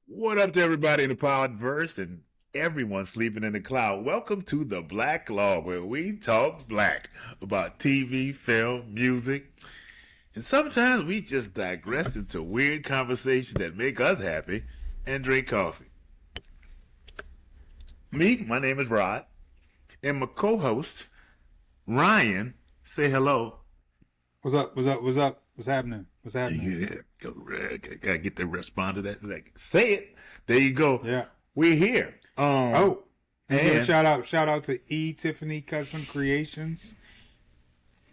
What up to everybody in the podverse and everyone sleeping in the cloud? Welcome to the Blacklog, where we talk black about TV, film, music, and sometimes we just digress into weird conversations that make us happy and drink coffee. My name is Rod, and my co-host, Ryan, say hello. What's up? What's up? What's up? What's happening? What's happening? Yeah, gotta get to respond to that. Like, say it. There you go. Yeah. We're here. And and shout out to E Tiffany Custom Creations,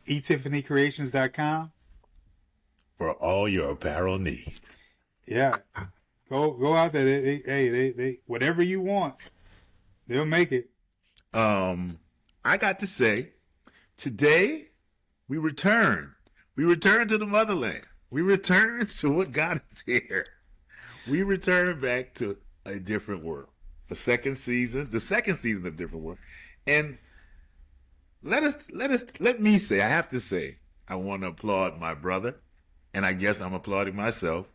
etiffanycreations.com. for all your apparel needs. Yeah. Go out there. They whatever you want, they'll make it. I got to say, today we return. We return to the motherland. We return to what got us here. We return back to a different world. The second season of Different World. And let me say, I have to say, I want to applaud my brother, and I guess I'm applauding myself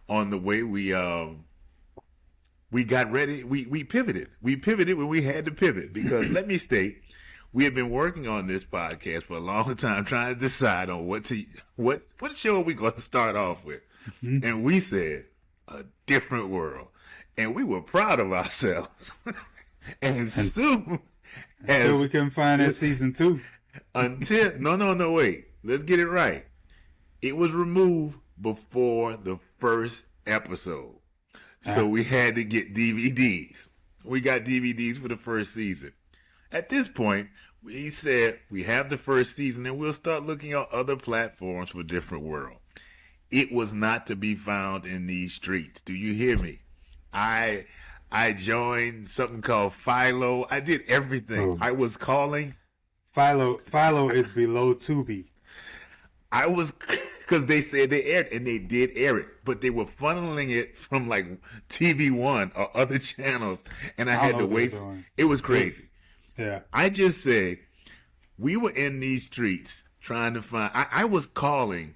on the way we got ready. We pivoted. We pivoted when we had to pivot because let me state, we have been working on this podcast for a long time, trying to decide on what show are we going to start off with, and we said a different world, and we were proud of ourselves. and soon Until we can find that season 2. No, wait, let's get it right. It was removed before the first episode. So we had to get DVDs. We got DVDs for the first season. At this point, we said we have the first season and we'll start looking at other platforms for Different World. It was not to be found in these streets. Do you hear me? I joined something called Philo. I did everything. I was calling. Philo is below Tubi. I was, because they said they aired, and they did air it, but they were funneling it from like TV1 or other channels, and I had to wait. It was crazy. Yeah. I just said, we were in these streets trying to find, I was calling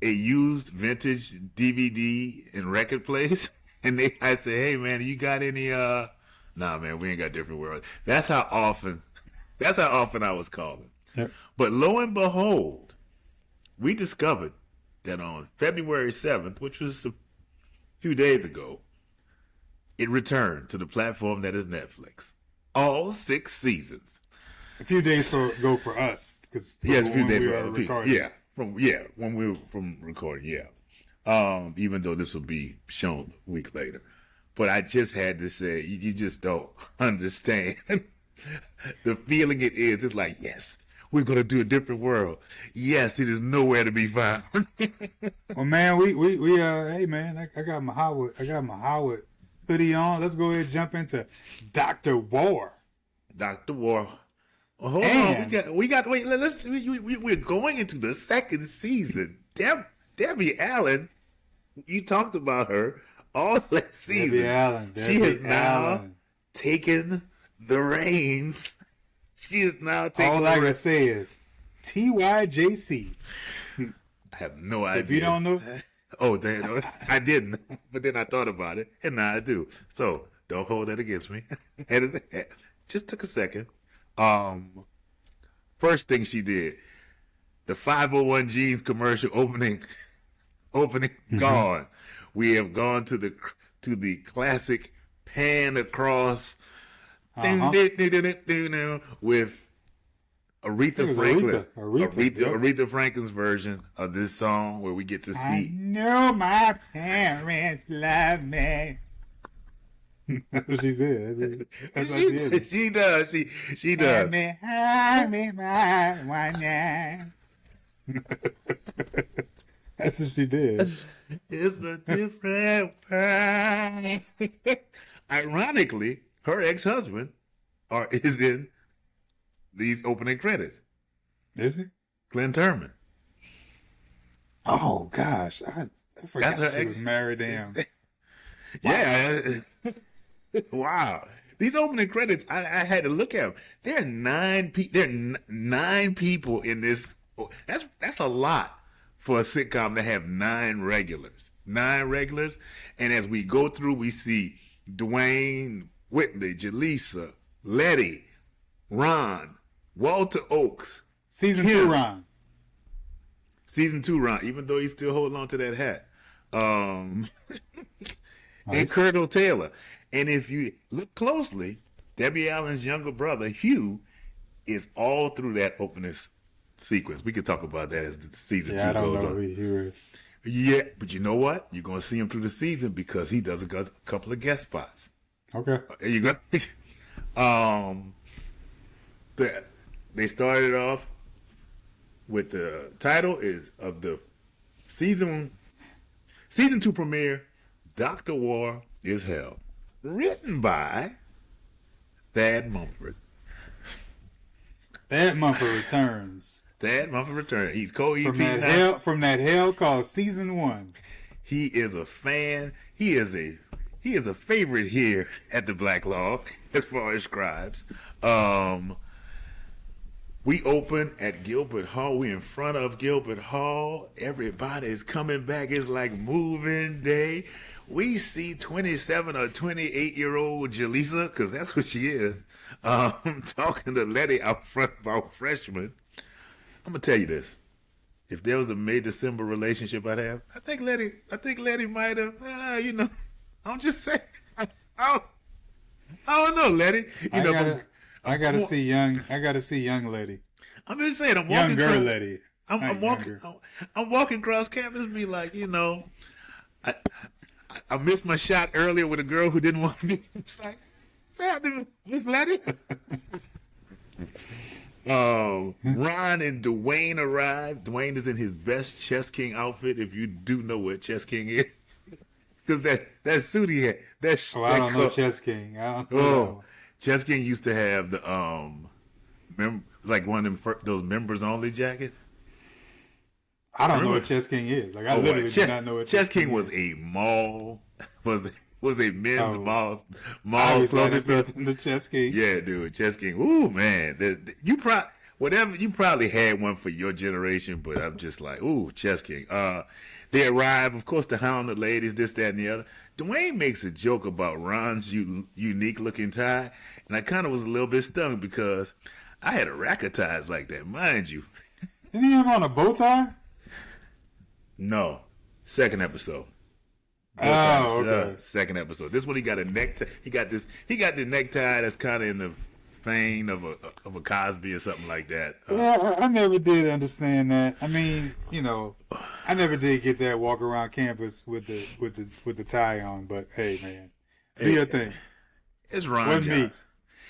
a used vintage DVD and record place, and I said, hey man, you got any, nah man, we ain't got Different World. That's how often I was calling. Yep. But lo and behold, we discovered that on February 7th, which was a few days ago, it returned to the platform that is Netflix. All 6 seasons. A few days ago for us. Yes, a few days ago. Recording. When we were from recording, even though this will be shown a week later. But I just had to say, you just don't understand the feeling it is. It's like, yes, we're going to do a different world. Yes, it is nowhere to be found. Well, man, hey, man, I got my Howard hoodie on. Let's go ahead and jump into Dr. War. Dr. War. Oh, hold on. Wait, we're going into the second season. Debbie Allen, you talked about her all last season. Debbie Allen. She has now taken the reins. She is now taking all I can say is TYJC. I have no idea. If you don't know. Oh, I didn't. But then I thought about it, and now I do. So don't hold that against me. Just took a second. First thing she did, the 501 Jeans commercial opening gone. We have gone to the classic pan across with Aretha Franklin. Aretha Franklin's version of this song where we get to see. I know my parents love me. That's what she said. That's what she is. She does. She does. That's what she did. It's a different world. Ironically, her ex-husband is in these opening credits. Is he? Glenn Turman. Oh gosh, I forgot she was married to him. Yeah. Wow. These opening credits, I had to look at them. There are 9 people in this. That's a lot for a sitcom to have 9 regulars. 9 regulars. And as we go through, we see Dwayne, Whitley, Jaleesa, Letty, Ron, Walter Oakes. Season Kim. 2 Ron. Season 2 Ron, even though he's still holding on to that hat. And Nice. Colonel Taylor. And if you look closely, Debbie Allen's younger brother, Hugh, is all through that opening sequence. We could talk about that as the season 2 Yeah, I don't goes know on. who he is. Yeah, but you know what? You're going to see him through the season because he does a couple of guest spots. Okay. There you go. They started off with the title is of the season 2 premiere, Dr. War is Hell. Written by Thad Mumford. Thad Mumford returns Thad Mumford returns. He's co-EP from that hell called season 1. He is a fan. He is a favorite here at the Blacklog as far as scribes. We open at Gilbert Hall. We in front of Gilbert Hall. Everybody's coming back. It's like moving day. We see 27 or 28-year-old Jaleesa, because that's what she is, talking to Letty out front about freshmen. I'm going to tell you this. If there was a May December relationship I'd have, I think Letty might have, I'm just saying. I don't know, Letty. I gotta see young lady. I'm just saying, I'm Young walking girl across, lady. I'm walking across campus and be like, I missed my shot earlier with a girl who didn't want to be. It's like, say hi to Miss Letty. Ron and Dwayne arrived. Dwayne is in his best Chess King outfit, if you do know what Chess King is. Because that suit he had, I don't know Chess King. I don't know. Chess King used to have the like one of them those members only jackets. I don't know what Chess King is. Like I literally do not know what Chess King was a mall was a men's mall clothing store. The Chess King. Yeah, dude, Chess King. Ooh, man, you probably had one for your generation, but I'm just like, ooh, Chess King. They arrive, of course, to hound the ladies, this, that, and the other. Dwayne makes a joke about Ron's unique looking tie, and I kind of was a little bit stung because I had a rack of ties like that, mind you. Didn't he have on a bow tie? No, second episode. Okay. Second episode. This one he got a necktie. He got the necktie that's kind of in the vein of a Cosby or something like that. Yeah, I never did understand that. I mean, I never did get that walk around campus with the tie on. But hey, man, do your thing. It's Ron Wasn't Johnson. me.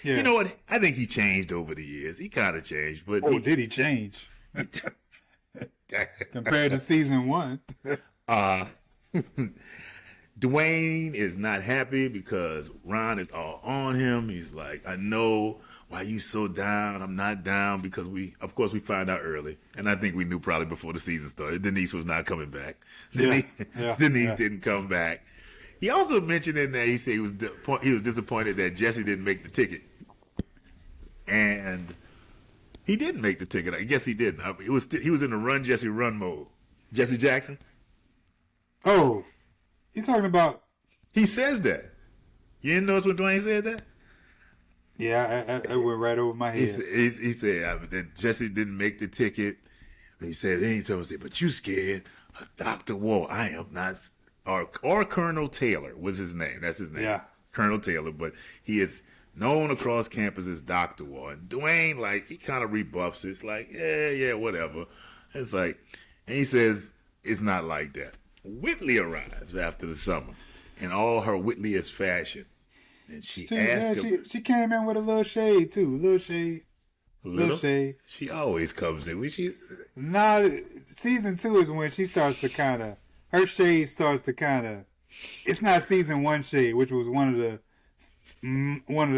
Yeah. You know what? I think he changed over the years. He kind of changed, but did he change compared to season 1? Dwayne is not happy because Ron is all on him. He's like, I know why you so down. I'm not down because we find out early. And I think we knew probably before the season started. Denise was not coming back. Denise didn't come back. He also mentioned in there, he said he was disappointed that Jesse didn't make the ticket. And he didn't make the ticket. I guess he didn't. He was in the run Jesse run mode. Jesse Jackson? Oh, he's talking about. He says that. You didn't notice when Dwayne said that? Yeah, I went right over my head. He said that Jesse didn't make the ticket. He said, then he told me, but you scared of Dr. War. I am not. Or Colonel Taylor was his name. That's his name. Yeah. Colonel Taylor. But he is known across campus as Dr. War. And Dwayne, he kind of rebuffs it. It's like, yeah, whatever. It's like, and he says, it's not like that. Whitley arrives after the summer in all her Whitleyest fashion. And she asked him. She came in with a little shade, too. Little shade. She always comes in. Season 2 is when she starts to kind of, her shade starts to kind of, it's not season 1 shade, which was one of the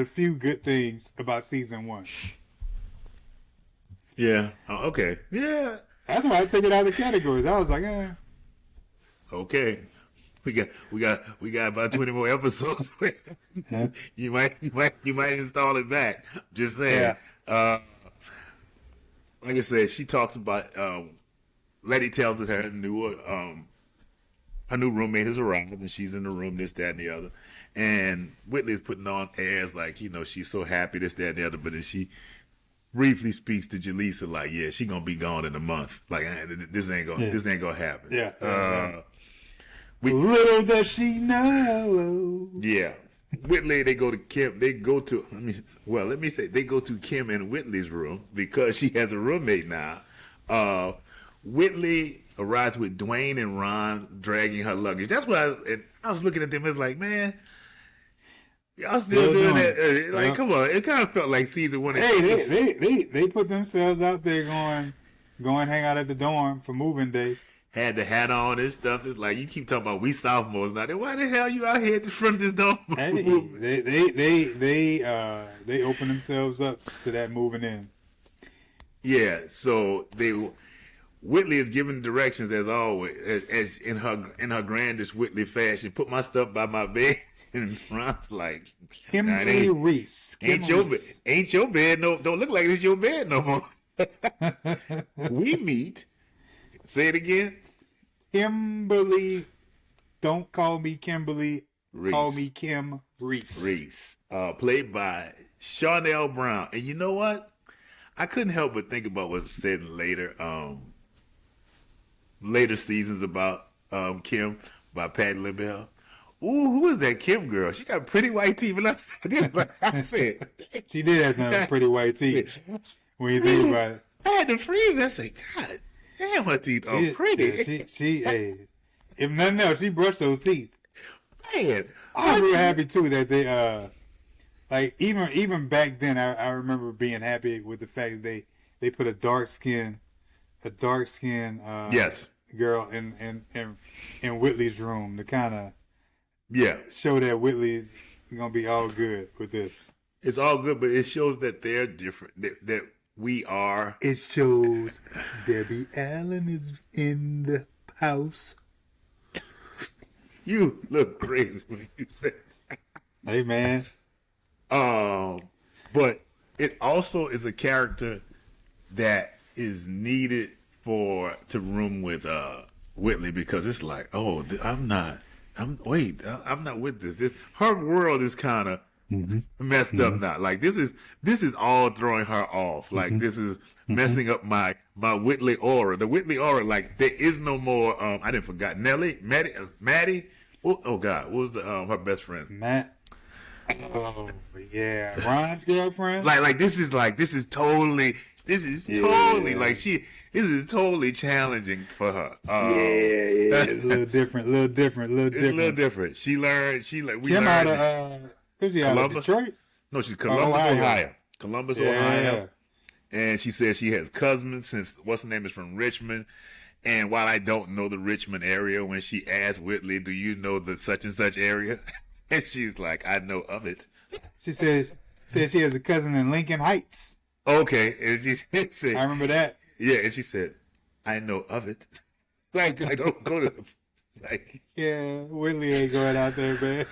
few good things about season 1. Yeah. Okay. Yeah. That's why I took it out of the categories. I was like, Okay. We got about 20 more episodes. You might install it back. Just saying. Yeah. Like I said, she talks about Letty tells her new her new roommate has arrived, and she's in the room, this, that, and the other. And Whitley's putting on airs like, she's so happy, this, that, and the other. But then she briefly speaks to Jaleesa like, yeah, she gonna be gone in a month. Like, this ain't gonna happen. Yeah. Little does she know. Yeah. Whitley, they go to Kim. They go to they go to Kim and Whitley's room because she has a roommate now. Whitley arrives with Dwayne and Ron dragging her luggage. That's what I was looking at them. It's like, man, y'all still doing that? Like, come on! It kind of felt like season 1. Hey, they put themselves out there going hang out at the dorm for moving day. Had the hat on and stuff. It's like you keep talking about we sophomores now. Then why the hell you out here at the front of this dorm? Hey, they open themselves up to that moving in. Yeah, so Whitley is giving directions as always, as in her grandest Whitley fashion. Put my stuff by my bed, and Ron's like, Kimberly Reese. Ain't your bed? No, don't look like it's your bed no more. We meet. Say it again. Kimberly. Don't call me Kimberly. Reese. Call me Kim Reese. Reese, played by Charnel Brown. And you know what? I couldn't help but think about what's said in later seasons about Kim by Patty LaBelle. Ooh, who is that Kim girl? She got pretty white teeth. And I said, she did have some pretty white teeth. When you think about it, I had to freeze. I said, God damn, her teeth are pretty. If nothing else, she brushed those teeth. Man, I was real happy too that they like even back then I remember being happy with the fact that they put a dark skin yes, girl in Whitley's room to kind of show that Whitley's gonna be all good with this. It's all good, but it shows that they're different. That we are. It shows Debbie Allen is in the house. You look crazy when you say that. Hey, man. But it also is a character that is needed to room with Whitley because it's like, oh, I'm not with this. Her world is kind of messed up now. Like this is all throwing her off. Like this is messing up my Whitley aura. The Whitley aura, like there is no more. I didn't forgot Maddie. Oh God, what was her best friend? Matt. Oh yeah, Ron's girlfriend. Like this is totally this is totally challenging for her. It's a little different. It's a little different. She learned. We Kim learned. Where's she out of Detroit? No, she's Columbus, Ohio. Ohio. Yeah. And she says she has cousins since what's her name is from Richmond. And while I don't know the Richmond area, when she asked Whitley, "Do you know the such and such area?" and she's like, "I know of it." She says she has a cousin in Lincoln Heights. Okay, and she said, I remember that. Yeah, and she said, "I know of it." Like I don't go to like. Yeah, Whitley ain't going out there, man.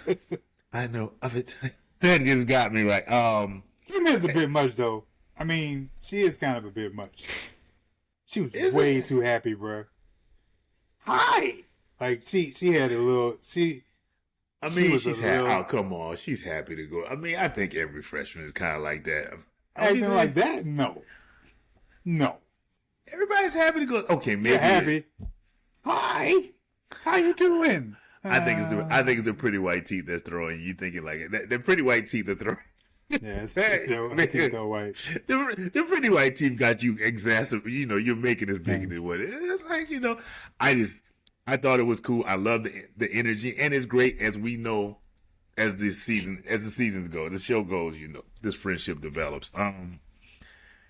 I know of it. That just got me like, Kim is a bit much though. I mean, she is kind of a bit much. She was way too happy, bro. Hi. Like she had a little. She's happy. Oh, come on, she's happy to go. I mean, I think every freshman is kind of like that. Acting like that? No. Everybody's happy to go. Okay, maybe you're happy. Hi. How you doing? I think it's the pretty white teeth that's throwing you thinking like it. The pretty white teeth are throwing. Yeah, it's teeth are white. The pretty white teeth got you exacerbated. You're making this bigger than what it is. It's like I thought it was cool. I love the energy, and it's great as we know as the seasons go, the show goes. This friendship develops.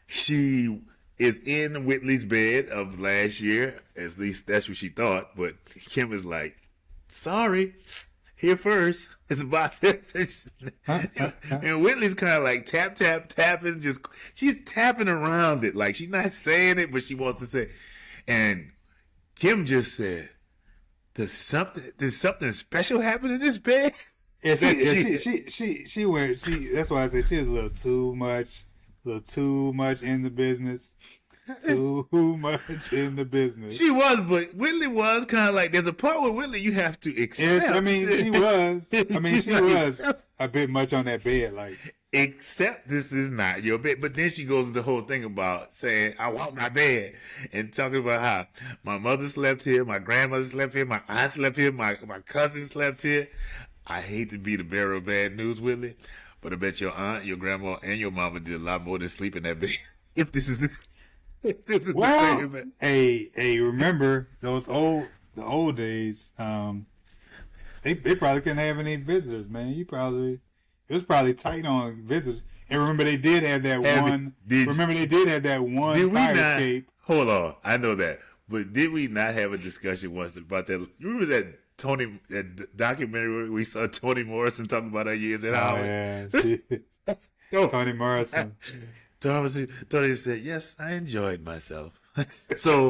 She is in Whitley's bed of last year. At least that's what she thought. But Kim is like, sorry, here first. It's about this. And Whitley's kind of like tapping. She's tapping around it. Like she's not saying it, but she wants to say. And Kim just said, Did something special happen in this bed? Yeah, she went. That's why I said she was a little too much in the business. Too much in the business. She was, but Whitley was kind of like, there's a part where Whitley you have to accept. Yes, I mean, she was. I mean, she was Accept, a bit much on that bed. Like, except this is not your bed. But then she goes into the whole thing about saying, I want my bed. And talking about how my mother slept here, my grandmother slept here, my aunt slept here, my cousin slept here. I hate to be the bearer of bad news, Whitley, but I bet your aunt, your grandma, and your mama did a lot more than sleep in that bed. If this is the same bed. hey, remember the old days? They probably couldn't have any visitors, man. It was probably tight on visitors. And remember, they did have that one fire escape. Hold on, I know that, but did we not have a discussion once about that? You remember that documentary where we saw Toni Morrison talking about her years at Howard? Yeah, Toni Morrison. Toni said, "Yes, I enjoyed myself." So